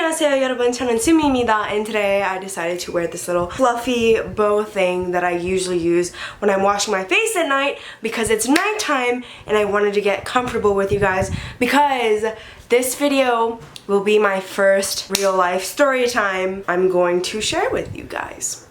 안녕하세요 여러분, 저는 Sumi입니다, and today I decided to wear this little fluffy bow thing that I usually use when I'm washing my face at night because it's nighttime and I wanted to get comfortable with you guys because this video will be my first real life story time I'm going to share with you guys.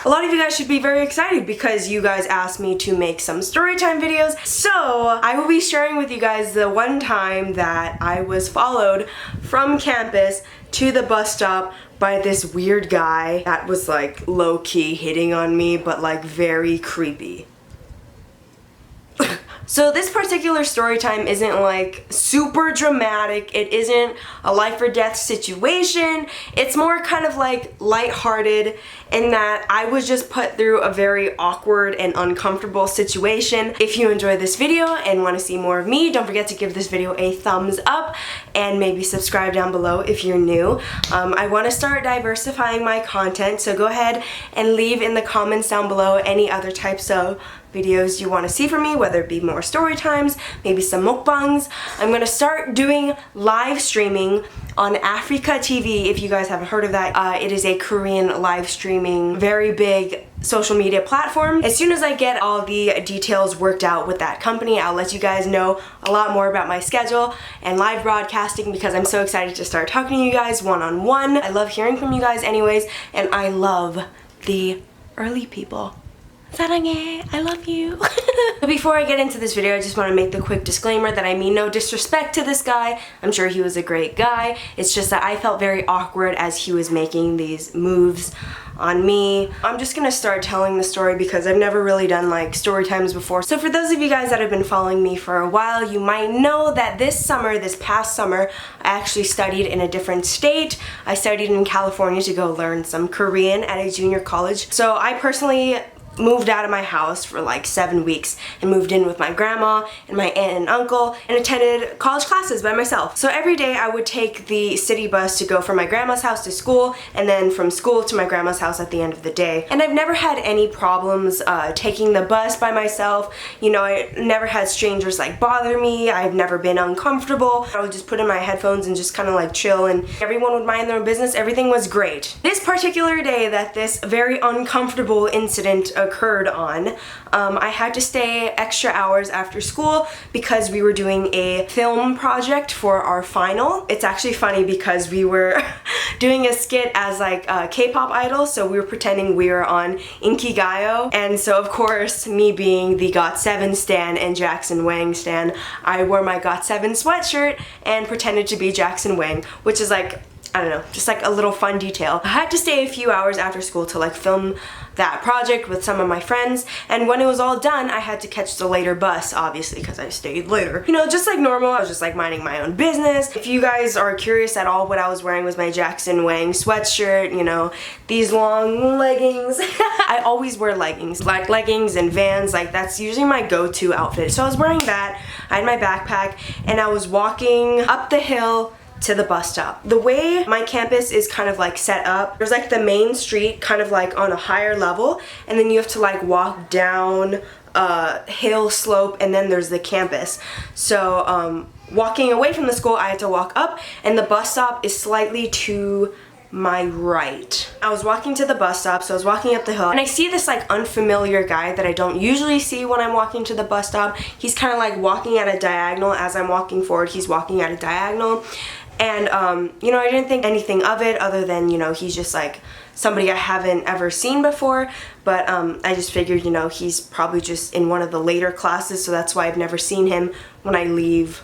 A lot of you guys should be very excited because you guys asked me to make some storytime videos. So I will be sharing with you guys the one time that I was followed from campus to the bus stop by this weird guy that was like low-key hitting on me, but like very creepy. So this particular story time isn't like super dramatic, it isn't a life or death situation, it's more kind of like lighthearted in that I was just put through a very awkward and uncomfortable situation. If you enjoy this video and want to see more of me, don't forget to give this video a thumbs up and maybe subscribe down below if you're new. I want to start diversifying my content, so go ahead and leave in the comments down below any other types of videos you want to see from me, whether it be more story times, maybe some mukbangs. I'm going to start doing live streaming on Africa TV, if you guys haven't heard of that. It is a Korean live streaming, very big social media platform. As soon as I get all the details worked out with that company, I'll let you guys know a lot more about my schedule and live broadcasting because I'm so excited to start talking to you guys one-on-one. I love hearing from you guys anyways, and I love the early people. 사랑해, I love you. But before I get into this video, I just want to make the quick disclaimer that I mean no disrespect to this guy. I'm sure he was a great guy. It's just that I felt very awkward as he was making these moves on me. I'm just gonna start telling the story because I've never really done like story times before. So for those of you guys that have been following me for a while, you might know that this past summer, I actually studied in a different state. I studied in California to go learn some Korean at a junior college. So I personally moved out of my house for like 7 weeks and moved in with my grandma and my aunt and uncle and attended college classes by myself. So every day I would take the city bus to go from my grandma's house to school and then from school to my grandma's house at the end of the day. And I've never had any problems taking the bus by myself. You know, I never had strangers like bother me. I've never been uncomfortable. I would just put in my headphones and just kind of like chill and everyone would mind their own business. Everything was great. This particular day that this very uncomfortable incident occurred on, I had to stay extra hours after school because we were doing a film project for our final. It's actually funny because we were doing a skit as like K-pop idols, so we were pretending we were on Inkigayo, and so of course, me being the GOT7 stan and Jackson Wang stan, I wore my GOT7 sweatshirt and pretended to be Jackson Wang, which is like, I don't know, just like a little fun detail. I had to stay a few hours after school to like film that project with some of my friends, and when it was all done, I had to catch the later bus, obviously, because I stayed later. You know, just like normal, I was just like minding my own business. If you guys are curious at all, what I was wearing was my Jackson Wang sweatshirt, you know, these long leggings. I always wear leggings, black leggings and Vans, like that's usually my go-to outfit. So I was wearing that, I had my backpack, and I was walking up the hill to the bus stop. The way my campus is kind of like set up, there's like the main street kind of like on a higher level, and then you have to like walk down a hill slope, and then there's the campus. So walking away from the school, I had to walk up, and the bus stop is slightly to my right. I was walking to the bus stop, so I was walking up the hill, and I see this like unfamiliar guy that I don't usually see when I'm walking to the bus stop. He's kind of like walking at a diagonal. As I'm walking forward, he's walking at a diagonal. And, you know, I didn't think anything of it other than, you know, he's just like somebody I haven't ever seen before, but I just figured, you know, he's probably just in one of the later classes, so that's why I've never seen him when I leave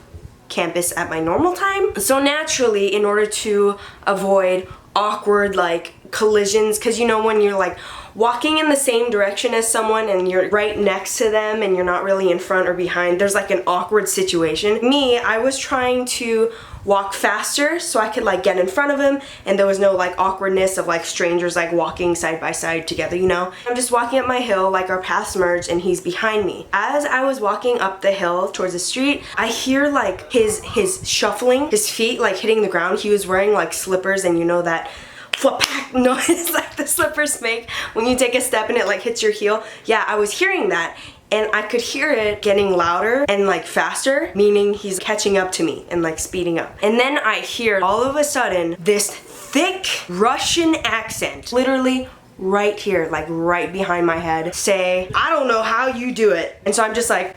campus at my normal time. So naturally, in order to avoid awkward like collisions, because you know when you're like walking in the same direction as someone and you're right next to them and you're not really in front or behind, there's like an awkward situation. Me, I was trying to walk faster so I could like get in front of him, and there was no like awkwardness of like strangers like walking side by side together, you know? I'm just walking up my hill, like our paths merged, and he's behind me. As I was walking up the hill towards the street, I hear like his shuffling, his feet like hitting the ground. He was wearing like slippers, and you know that flap noise like the slippers make when you take a step and it like hits your heel. Yeah, I was hearing that, and I could hear it getting louder and like faster, meaning he's catching up to me and like speeding up. And then I hear all of a sudden this thick Russian accent, literally right here, like right behind my head, say, "I don't know how you do it." And so I'm just like,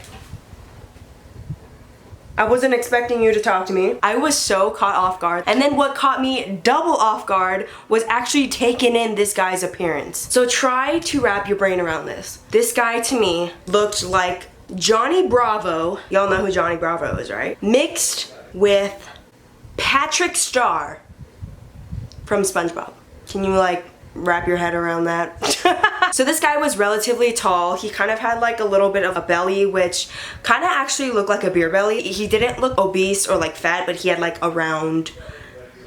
I wasn't expecting you to talk to me. I was so caught off guard. And then what caught me double off guard was actually taking in this guy's appearance. So try to wrap your brain around this. This guy to me looked like Johnny Bravo. Y'all know who Johnny Bravo is, right? Mixed with Patrick Star from SpongeBob. Can you like wrap your head around that? So this guy was relatively tall. He kind of had like a little bit of a belly, which kind of actually looked like a beer belly. He didn't look obese or like fat, but he had like a round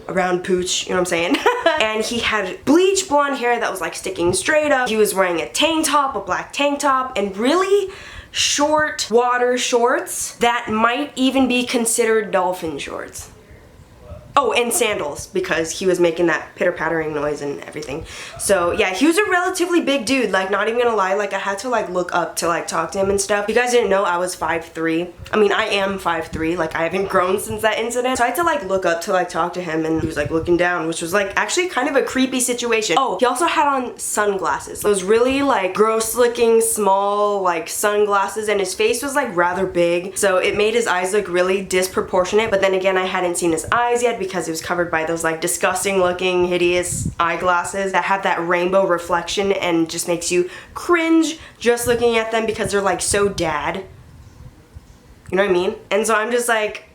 pooch, you know what I'm saying? And he had bleach blonde hair that was like sticking straight up. He was wearing a tank top, a black tank top, and really short water shorts that might even be considered dolphin shorts. Oh, and sandals, because he was making that pitter-pattering noise and everything. So yeah, he was a relatively big dude, like not even gonna lie, like I had to like look up to like talk to him and stuff. You guys didn't know I was 5'3". I mean, I am 5'3", like I haven't grown since that incident. So I had to like look up to like talk to him, and he was like looking down, which was like actually kind of a creepy situation. Oh, he also had on sunglasses. Those really like gross looking small like sunglasses, and his face was like rather big. So it made his eyes look really disproportionate, but then again, I hadn't seen his eyes yet because it was covered by those like disgusting looking hideous eyeglasses that have that rainbow reflection and just makes you cringe just looking at them because they're like so dad. You know what I mean? And so I'm just like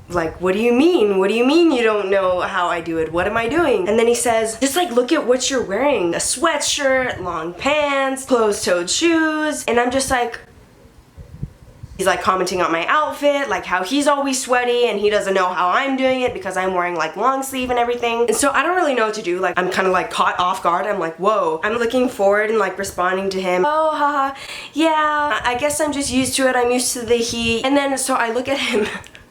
like, what do you mean? What do you mean you don't know how I do it? What am I doing? And then he says, just like look at what you're wearing. A sweatshirt, long pants, closed-toed shoes. And I'm just like, he's like commenting on my outfit, like how he's always sweaty and he doesn't know how I'm doing it because I'm wearing like long sleeve and everything. And so I don't really know what to do. Like I'm kind of like caught off guard. I'm like, whoa. I'm looking forward and like responding to him. Oh, haha. Yeah, I guess I'm just used to it. I'm used to the heat. And then so I look at him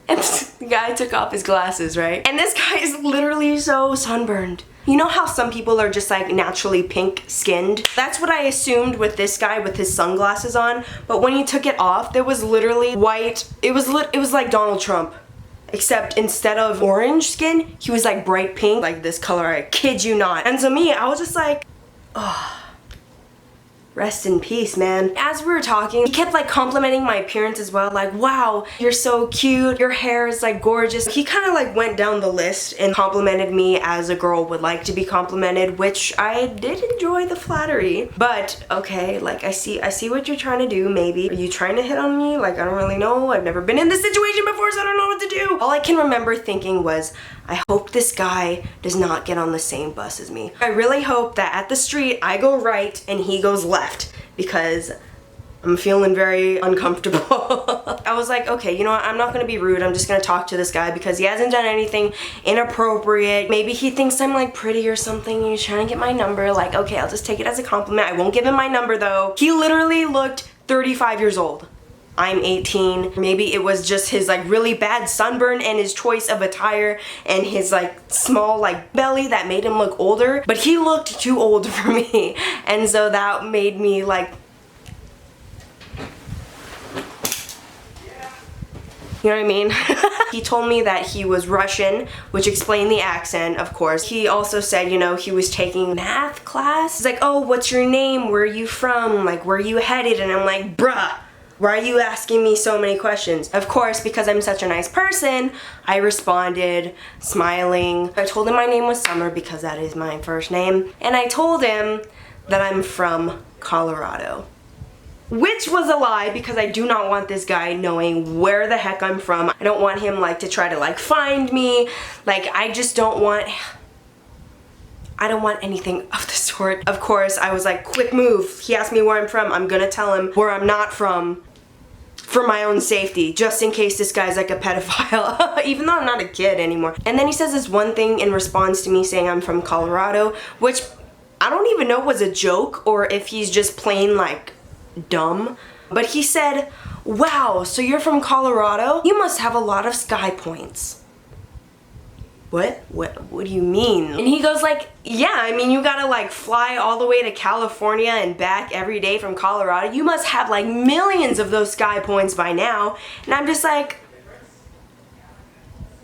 and the guy took off his glasses, right? And this guy is literally so sunburned. You know how some people are just like naturally pink skinned? That's what I assumed with this guy with his sunglasses on, but when he took it off, there was literally white. It was like Donald Trump, except instead of orange skin, he was like bright pink, like this color, I kid you not. And to me, I was just like, oh. Rest in peace, man. As we were talking, he kept like complimenting my appearance as well, like, wow, you're so cute, your hair is like gorgeous. He kind of like went down the list and complimented me as a girl would like to be complimented, which I did enjoy the flattery. But okay, like I see what you're trying to do. Maybe are you trying to hit on me? Like I don't really know. I've never been in this situation before, so I don't know what to do. All I can remember thinking was, I hope this guy does not get on the same bus as me. I really hope that at the street I go right and he goes left, because I'm feeling very uncomfortable. I was like, okay, you know what, I'm not gonna be rude, I'm just gonna talk to this guy because he hasn't done anything inappropriate. Maybe he thinks I'm like pretty or something and he's trying to get my number. Like, okay, I'll just take it as a compliment. I won't give him my number though. He literally looked 35 years old. I'm 18. Maybe it was just his like really bad sunburn and his choice of attire and his like small like belly that made him look older, but he looked too old for me. And so that made me like, you know what I mean? He told me that he was Russian, which explained the accent, of course. He also said, you know, he was taking math class. He's like, oh, what's your name? Where are you from? Like, where are you headed? And I'm like, bruh, why are you asking me so many questions? Of course, because I'm such a nice person, I responded, smiling. I told him my name was Summer because that is my first name. And I told him that I'm from Colorado. Which was a lie because I do not want this guy knowing where the heck I'm from. I don't want him like to try to like find me. Like I just don't want anything of the sort. Of course, I was like, quick move. He asked me where I'm from. I'm gonna tell him where I'm not from for my own safety, just in case this guy's like a pedophile, even though I'm not a kid anymore. And then he says this one thing in response to me saying I'm from Colorado, which I don't even know was a joke or if he's just plain like dumb. But he said, wow, so you're from Colorado? You must have a lot of sky points. What do you mean? And he goes like, yeah, I mean, you gotta like fly all the way to California and back every day from Colorado. You must have like millions of those sky points by now. And I'm just like,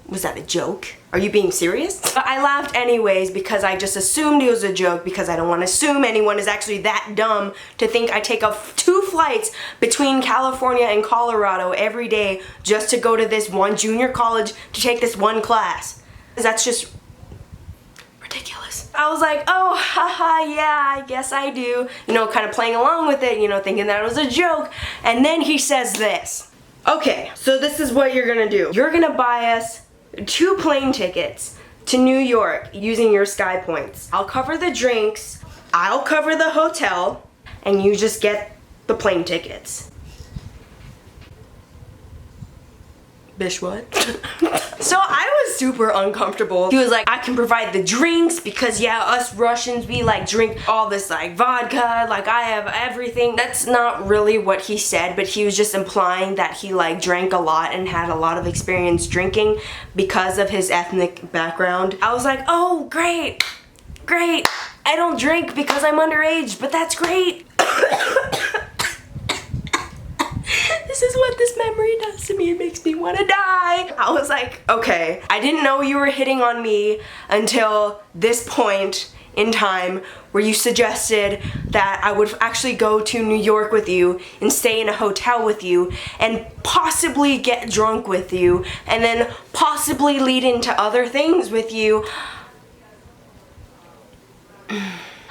was that a joke? Are you being serious? But I laughed anyways because I just assumed it was a joke because I don't want to assume anyone is actually that dumb to think I take 2 flights between California and Colorado every day just to go to this one junior college to take this one class. That's just ridiculous. I was like, oh, haha, yeah, I guess I do. You know, kind of playing along with it, you know, thinking that it was a joke. And then he says this. Okay, so this is what you're gonna do. You're gonna buy us 2 plane tickets to New York using your sky points. I'll cover the drinks, I'll cover the hotel, and you just get the plane tickets. Bish, what? So I was super uncomfortable. He was like, I can provide the drinks because yeah, us Russians, we like drink all this like vodka, like I have everything. That's not really what he said, but he was just implying that he like drank a lot and had a lot of experience drinking because of his ethnic background. I was like, oh, great. I don't drink because I'm underage, but that's great. This is what this memory does to me. It makes me want to die. I was like, okay, I didn't know you were hitting on me until this point in time where you suggested that I would actually go to New York with you and stay in a hotel with you and possibly get drunk with you and then possibly lead into other things with you.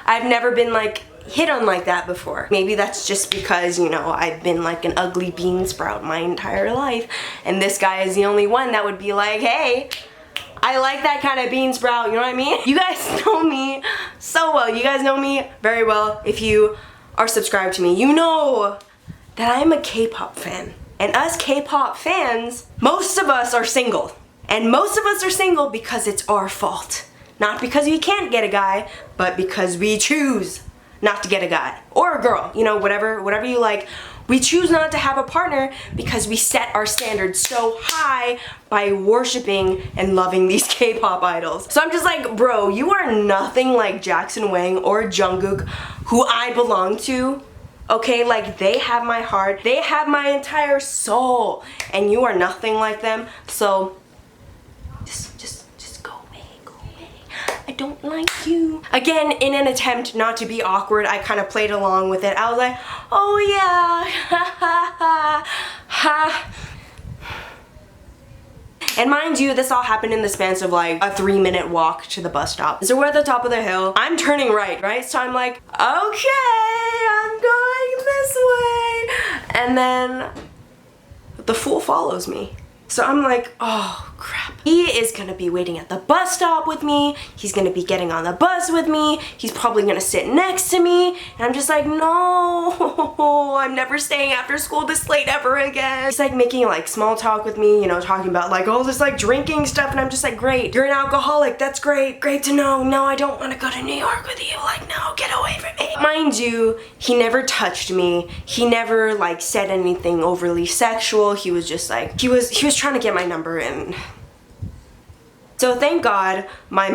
I've never been like hit on like that before. Maybe that's just because, you know, I've been like an ugly bean sprout my entire life and this guy is the only one that would be like, hey, I like that kind of bean sprout, you know what I mean? You guys know me so well. You guys know me very well. If you are subscribed to me, you know that I am a K-pop fan. And us K-pop fans, most of us are single. And most of us are single because it's our fault. Not because we can't get a guy, but because we choose not to get a guy or a girl, you know, whatever you like. We choose not to have a partner because we set our standards so high by worshiping and loving these K-pop idols. So I'm just like, bro, you are nothing like Jackson Wang or Jungkook, who I belong to. Okay, like they have my heart, they have my entire soul, and you are nothing like them. So just go away. I don't like you. Again, in an attempt not to be awkward, I kind of played along with it. I was like, oh yeah, ha ha ha ha. And mind you, this all happened in the span of like a 3-minute walk to the bus stop. So we're at the top of the hill. I'm turning right? So I'm like, okay, I'm going this way. And then the fool follows me. So I'm like, oh crap. He is gonna be waiting at the bus stop with me. He's gonna be getting on the bus with me. He's probably gonna sit next to me. And I'm just like, no, I'm never staying after school this late ever again. He's like making like small talk with me, you know, talking about like all this like drinking stuff. And I'm just like, great, you're an alcoholic. That's great. Great to know. No, I don't wanna go to New York with you. Like, no, get away from me. Mind you, he never touched me. He never like said anything overly sexual. He was just like, he was trying to get my number and so thank God my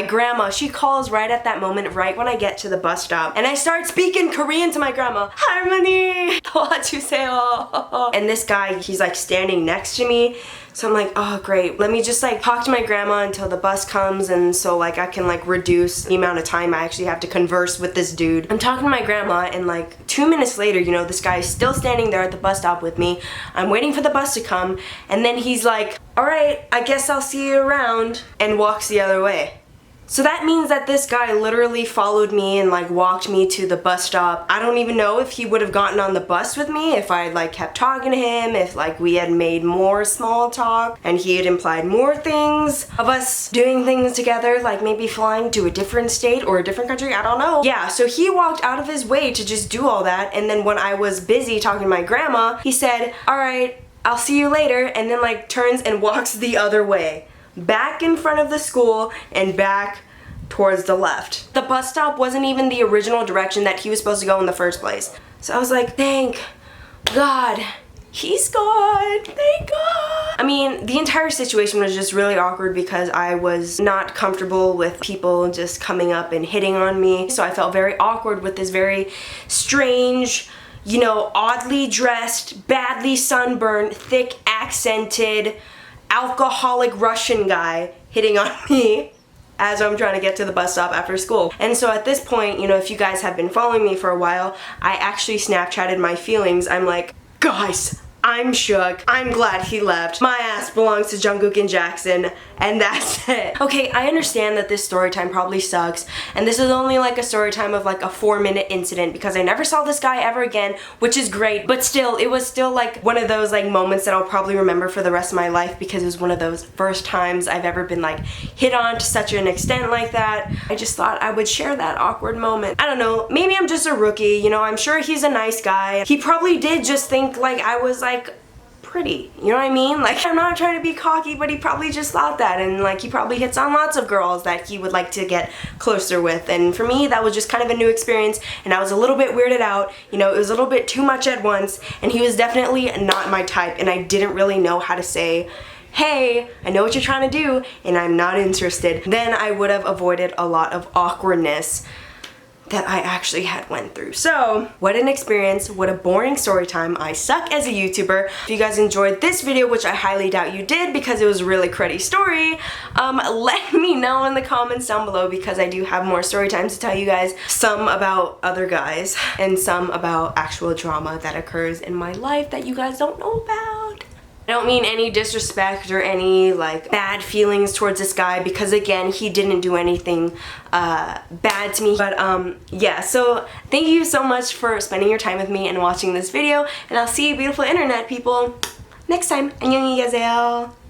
grandma, she calls right at that moment, right when I get to the bus stop, and I start speaking Korean to my grandma. Harmony, 도와주세요. And this guy, he's like standing next to me. So I'm like, oh great, let me just like talk to my grandma until the bus comes, and so like I can like reduce the amount of time I actually have to converse with this dude. I'm talking to my grandma, and like 2 minutes later, you know, this guy is still standing there at the bus stop with me. I'm waiting for the bus to come, and then he's like, all right, I guess I'll see you around, and walks the other way. So that means that this guy literally followed me and like walked me to the bus stop. I don't even know if he would have gotten on the bus with me if I like kept talking to him, if like we had made more small talk and he had implied more things of us doing things together, like maybe flying to a different state or a different country, I don't know. Yeah, so he walked out of his way to just do all that, and then when I was busy talking to my grandma, he said, all right, I'll see you later, and then like turns and walks the other way. Back in front of the school and back towards the left. The bus stop wasn't even the original direction that he was supposed to go in the first place. So I was like, thank God he's gone, thank God. I mean, the entire situation was just really awkward because I was not comfortable with people just coming up and hitting on me. So I felt very awkward with this very strange, you know, oddly dressed, badly sunburned, thick accented, alcoholic Russian guy hitting on me as I'm trying to get to the bus stop after school. And so at this point, you know, if you guys have been following me for a while, I actually Snapchatted my feelings. I'm like, guys, I'm shook. I'm glad he left. My ass belongs to Jungkook and Jackson, and that's it. Okay, I understand that this story time probably sucks, and this is only like a story time of like a 4-minute incident because I never saw this guy ever again, which is great, but still, it was still like one of those like moments that I'll probably remember for the rest of my life because it was one of those first times I've ever been like hit on to such an extent like that. I just thought I would share that awkward moment. I don't know, maybe I'm just a rookie, you know, I'm sure he's a nice guy. He probably did just think like I was like pretty, you know what I mean? Like, I'm not trying to be cocky, but he probably just thought that, and like he probably hits on lots of girls that he would like to get closer with, and for me that was just kind of a new experience, and I was a little bit weirded out, you know, it was a little bit too much at once, and he was definitely not my type, and I didn't really know how to say, hey, I know what you're trying to do, and I'm not interested. Then I would have avoided a lot of awkwardness that I actually had went through. So, what an experience, what a boring story time. I suck as a YouTuber. If you guys enjoyed this video, which I highly doubt you did because it was a really cruddy story, let me know in the comments down below because I do have more story times to tell you guys. Some about other guys and some about actual drama that occurs in my life that you guys don't know about. I don't mean any disrespect or any like bad feelings towards this guy because again he didn't do anything bad to me, but yeah, so thank you so much for spending your time with me and watching this video, and I'll see you beautiful internet people next time. 안녕히 계세요.